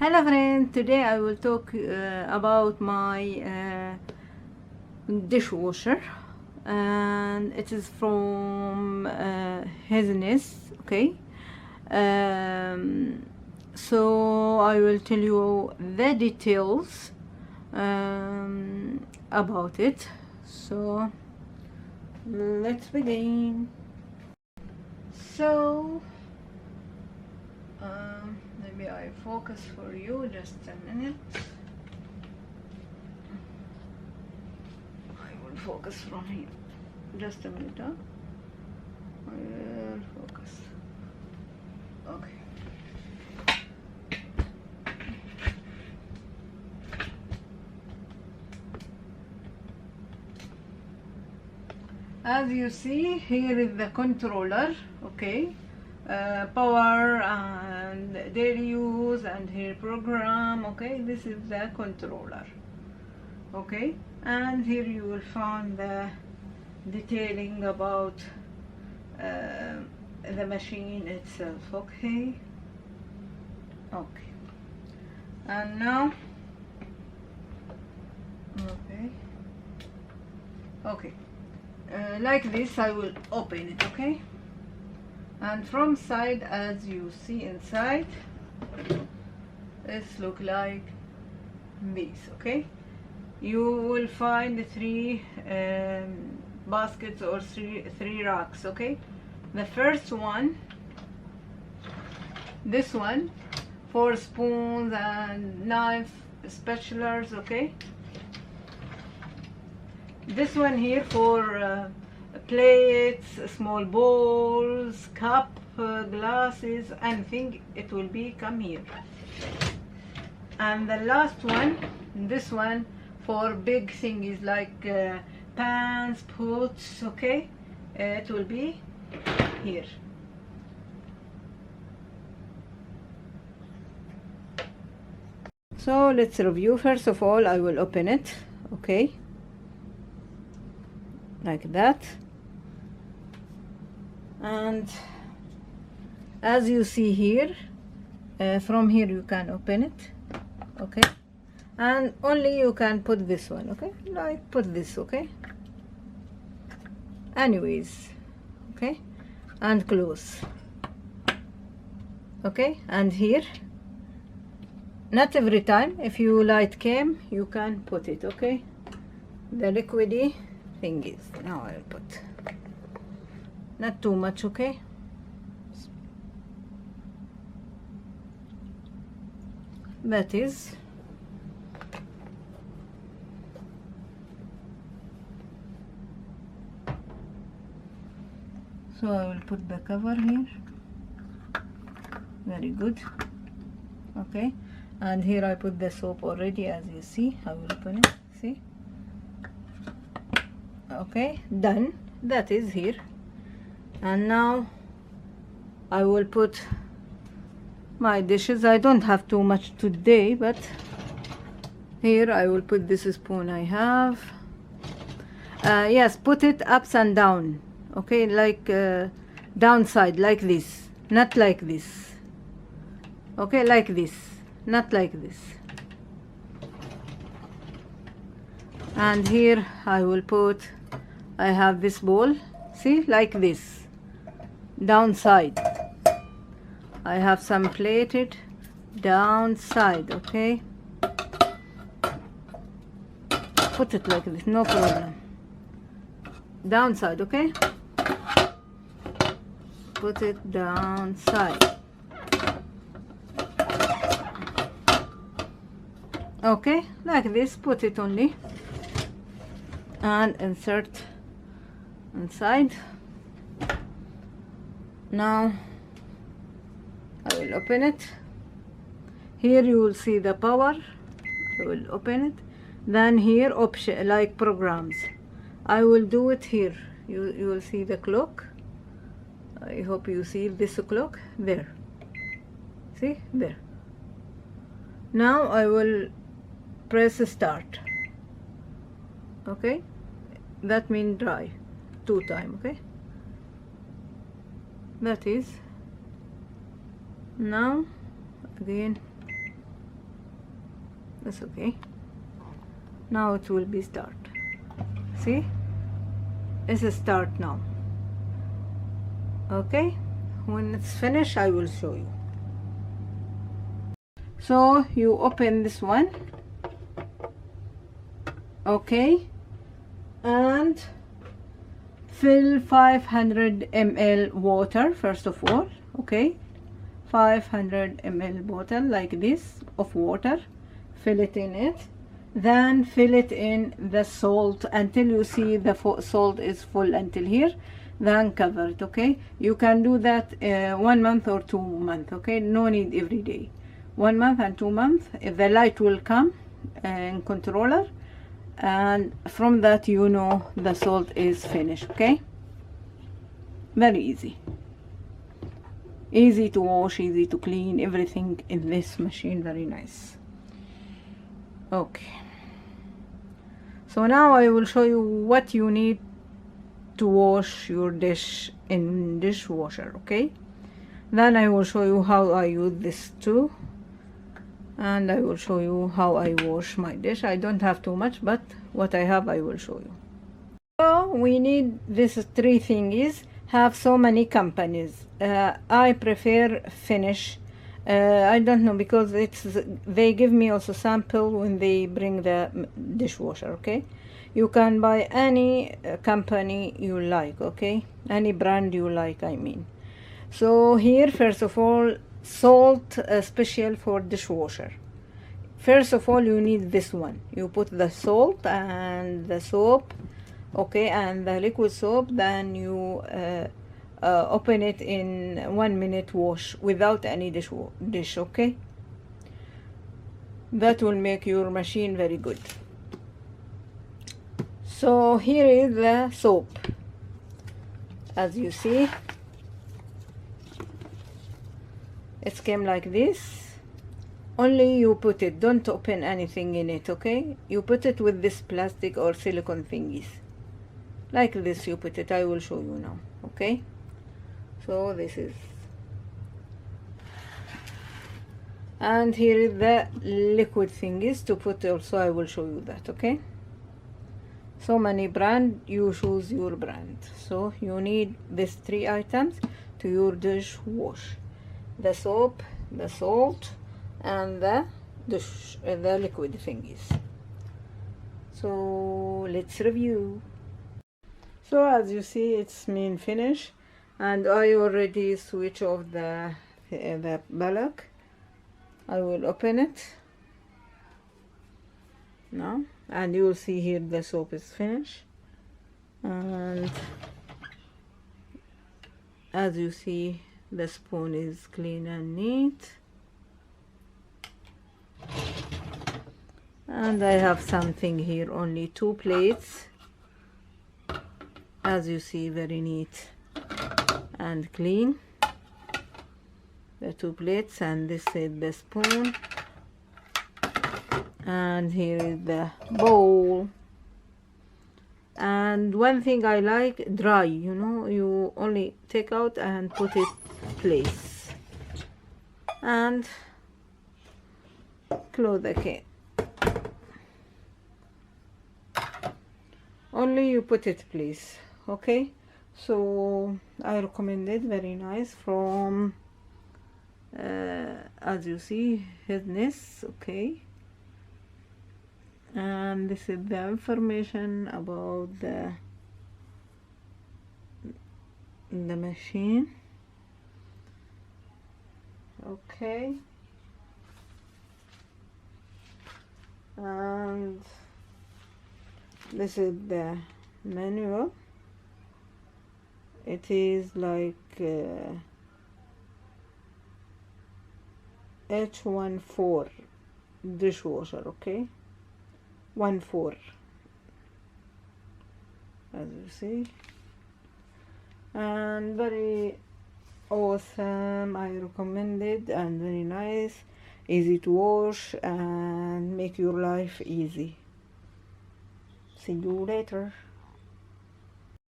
Hello friends, today I will talk about my dishwasher, and it is from Hisense. Okay, so I will tell you the details about it. So let's begin. So maybe I focus for you just a minute. I will focus from here. Just a minute, huh? I will focus. Okay. As you see, here is the controller. Okay. Power and daily use, and here program. Okay, this is the controller. Okay, and here you will find the detailing about the machine itself. Okay, and now like this I will open it. Okay, and from side, as you see inside, this look like this. Okay, you will find three baskets or three racks. Okay, the first one, this one, for spoons and knife spatulas. Okay, this one here for plates, small bowls, cup, glasses, anything, it will be come here. And the last one, this one, for big things like pans, pots. Okay, it will be here. So let's review. First of all, I will open it. Okay, like that. And as you see here, from here you can open it. Okay, and only you can put this one. Okay, like put this. Okay, anyways. Okay, and close. Okay, and here, not every time, if you light came, you can put it. Okay, the liquidy thing is, now I'll put not too much. Okay, that is. So I will put the cover here. Very good. Okay, and here I put the soap already, as you see. I will open it. See? Okay, done. That is here. And now I will put my dishes. I don't have too much today, but here I will put this spoon I have. Yes, put it ups and down. Okay, like downside, like this, not like this. Okay, like this, not like this. And here I will put, I have this bowl. See, like this, downside. I have some plated downside. Okay, put it like this, no problem. Downside. Okay, put it downside. Okay, like this. Put it only and insert inside. Now I will open it. Here you will see the power. I will open it. Then here option like programs. I will do it here. You will see the clock. I hope you see this clock there. See there. Now I will press start. Okay, that means dry 2 times. Okay, that is. Now again That's okay. Now it will be start. See, it's a start now. Okay, when it's finished I will show you. So you open this one, okay, and fill 500 ml water first of all. Okay, 500 ml bottle like this of water, fill it in it, then fill it in the salt until you see the salt is full until here, then cover it. Okay, you can do that 1 month or 2 months. Okay, no need every day. 1 month and 2 months, if the light will come in controller, and from that you know the salt is finished. Okay, very easy, easy to wash, easy to clean, everything in this machine, very nice. Okay, so now I will show you what you need to wash your dish in dishwasher. Okay, then I will show you how I use this too, and I will show you how I wash my dish. I don't have too much, but what I have I will show you. So we need this 3 thingies. Have so many companies. I prefer Finish. I don't know, because they give me also sample when they bring the dishwasher. Okay, you can buy any company you like. Okay, any brand you like, I mean. So here, first of all, salt special for dishwasher. First of all, you need this one. You put the salt and the soap, okay, and the liquid soap, then you open it in 1 minute wash without any dish. Okay, that will make your machine very good. So here is the soap. As you see, it came like this. Only you put it, don't open anything in it. Okay, you put it with this plastic or silicone thingies like this. You put it, I will show you now. Okay, so this is, and here is the liquid thingies to put also, I will show you that. Okay, so many brand, you choose your brand. So you need these 3 items to your dish wash: the soap, the salt, and the liquid thingies. So let's review. So as you see, it's mean finish, and I already switch off the bulb. I will open it now, and you will see here the soap is finished, and as you see, the spoon is clean and neat. And I have something here, only 2 plates, as you see, very neat and clean, the 2 plates, and this is the spoon, and here is the bowl. And one thing I like, dry, you know, you only take out and put it place, and close the can. Only you put it please. Okay, so I recommend it, very nice, from as you see, Hisense. Okay, and this is the information about the machine. Okay, and this is the manual. It is like h14 dishwasher. Okay, 14, as you see, and very awesome. I recommend it, and very nice, easy to wash, and make your life easy. See you later.